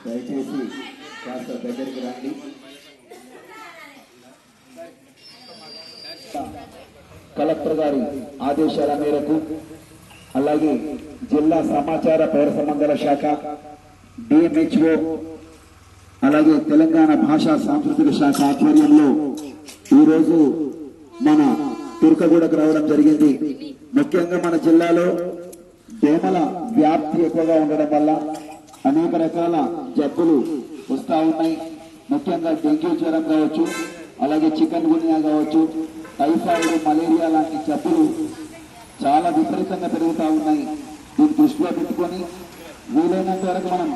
దయచేసి కాస్త దగ్గరికి రండి. కలెక్టర్ గారి ఆదేశాల మేరకు అలాగే జిల్లా సమాచార పౌర సంబంధాల శాఖ, డిఎంహెచ్ఓ, అలాగే తెలంగాణ భాషా సాంస్కృతిక శాఖ ఆధ్వర్యంలో ఈరోజు మన తుర్కగూడకు రావడం జరిగింది. ముఖ్యంగా మన జిల్లాలో దోమల వ్యాప్తి ఎక్కువగా ఉండడం వల్ల అనేక రకాల జబ్బులు వస్తూ ఉన్నాయి. ముఖ్యంగా డెంగ్యూ జ్వరం కావచ్చు, అలాగే చికెన్ గున్యా కావచ్చు, టైఫాయిడ్, మలేరియా లాంటి జబ్బులు చాలా విపరీతంగా పెరుగుతూ ఉన్నాయి. దీన్ని దృష్టిలో పెట్టుకొని వీలైనంత వరకు మనం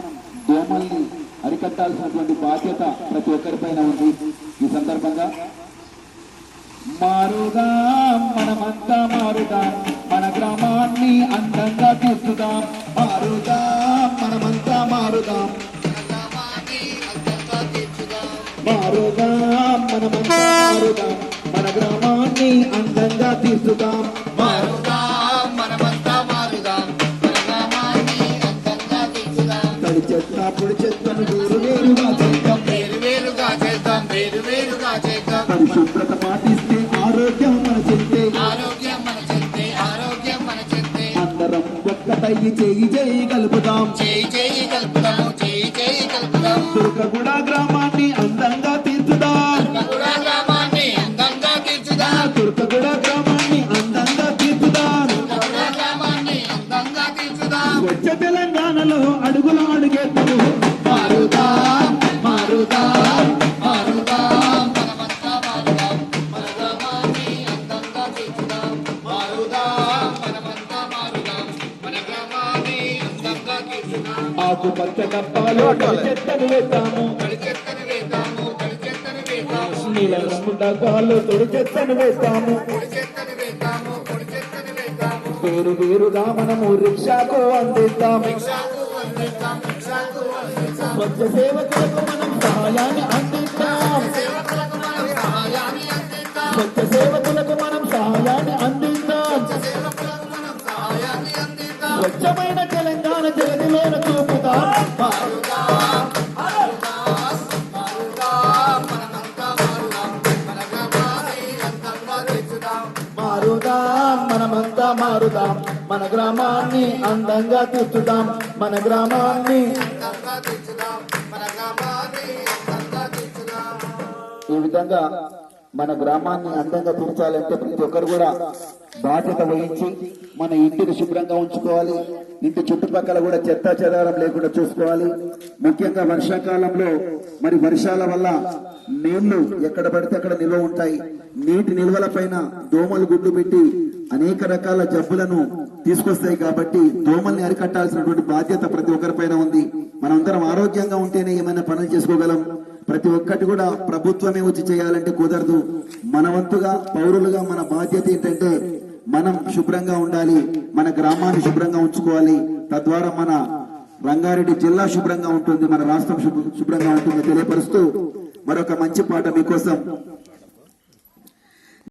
దోమల్ని అరికట్టాల్సినటువంటి బాధ్యత ప్రతి ఒక్కరిపైన ఉంది. ఈ సందర్భంగా మారుదాం, మనమంతా మారుదాం, మన గ్రామాన్ని అందంగా తీర్చుదాం. మారుదాం, మనమంతా మారుదాం, మారుదాం, మనమంతా మారుదాం, మన గ్రామాన్ని అందంగా తీర్చుదాం. మారుదాం, మనమంతా మారుదాం, మన గ్రామాన్ని అందంగా తీర్చుదాం. తడి చెత్త పొడి చెత్తను వేరువేరుగా చేద్దాం, వేరువేరుగా చేద్దాం, వేరువేరుగా చేద్దాం. పరిశుభ్రత పాటిస్తే ఆరోగ్యం మన చెంతే, ఆరోగ్యం మన చెంతే, ఆరోగ్యం మన చెంతే. అందరం ఒక్కటై చేయి చేయి కలుపుదాం, చేయి చేయి కలుపుదాము, చేయి చేయి కలుపుదాం. తుర్కగూడ గ్రామాన్ని అందంగా తీర్చుదాం, తుర్కగూడ గ్రామాన్ని అందంగా తీర్చుదాం, తుర్కగూడ గ్రామాన్ని అందంగా తీర్చుదాం. తుర్కగూడ గ్రామాన్ని అందంగా తీర్చుదాం. వచ్చే తెలంగాణలో అడుగులు అడుగేద్దాము. మారుదాం, మారుదాం, మారుదాం, మనమంతా మారుదాం, మన గ్రామాన్ని అందంగా తీర్చుదాం. మారుదాం, మనమంతా మారుదాం, మన గ్రామాన్ని అందంగా తీర్చుదాం. ఆకుపచ్చ డబ్బాలో తడి చెత్తను వేద్దాము, తడి చెత్తను వేద్దాము, తడి చెత్తను వేద్దాము. నీలం రంగు డబ్బాలో తొడి చెత్తను వేద్దాము. పొడి చెత్తను వేద్దాము, పొడి చెత్తను వేద్దాము. వేరు వేరుగా మనము రిక్షాకు అందిద్దాం. రిక్షాకు అందిద్దాం, రిక్షాకు అందిద్దాం. స్వచ్ఛ సేవకులకు మనం సహాయాన్ని అందిద్దాం, సేవకులకు మనం సహాయాన్ని అందిద్దాం. స్వచ్ఛ సేవకులకు మనం సహాయాన్ని అందిద్దాం. సేవకులకు మనం సహాయాన్ని అందిద్దాం. స్వచ్ఛమైన తెలంగాణ జగతిలోన చూపుదాం. మారుదాం, మారుదాం, మారుదాం, మనమంతా మారుదాం, మన గ్రామాన్ని అందంగా తీర్చుదాం. మారుదాం, మనమంతా మారుదాం, మన గ్రామాన్ని అందంగా తీర్చుదాం, మన గ్రామాన్ని. అందంగా తీర్చుదాం, మన గ్రామాన్ని అందంగా తీర్చుదాం. ఈ విధంగా మన గ్రామాన్ని అందంగా తీర్చాలంటే ప్రతి ఒక్కరు కూడా బాధ్యత వహించి మన ఇంటిని శుభ్రంగా ఉంచుకోవాలి. ఇంటి చుట్టుపక్కల కూడా చెత్త చెదారం లేకుండా చూసుకోవాలి. ముఖ్యంగా వర్షాకాలంలో మరి వర్షాల వల్ల నీళ్లు ఎక్కడ పడితే అక్కడ నిల్వ ఉంటాయి. నీటి నిల్వల పైన దోమలు గుడ్లు పెట్టి అనేక రకాల జబ్బులను తీసుకొస్తాయి. కాబట్టి దోమల్ని అరికట్టాల్సినటువంటి బాధ్యత ప్రతి ఒక్కరిపైన ఉంది. మనందరం ఆరోగ్యంగా ఉంటేనే ఏమైనా పనులు చేసుకోగలం. ప్రతి ఒక్కటి కూడా ప్రభుత్వమే వచ్చి చేయాలంటే కుదరదు. మన వంతుగా పౌరులుగా మన బాధ్యత ఏంటంటే మనం శుభ్రంగా ఉండాలి, మన గ్రామాన్ని శుభ్రంగా ఉంచుకోవాలి. తద్వారా మన రంగారెడ్డి జిల్లా శుభ్రంగా ఉంటుంది, మన రాష్ట్రం శుభ్రంగా ఉంటుంది తెలియపరుస్తూ మరొక మంచి పాట మీకోసం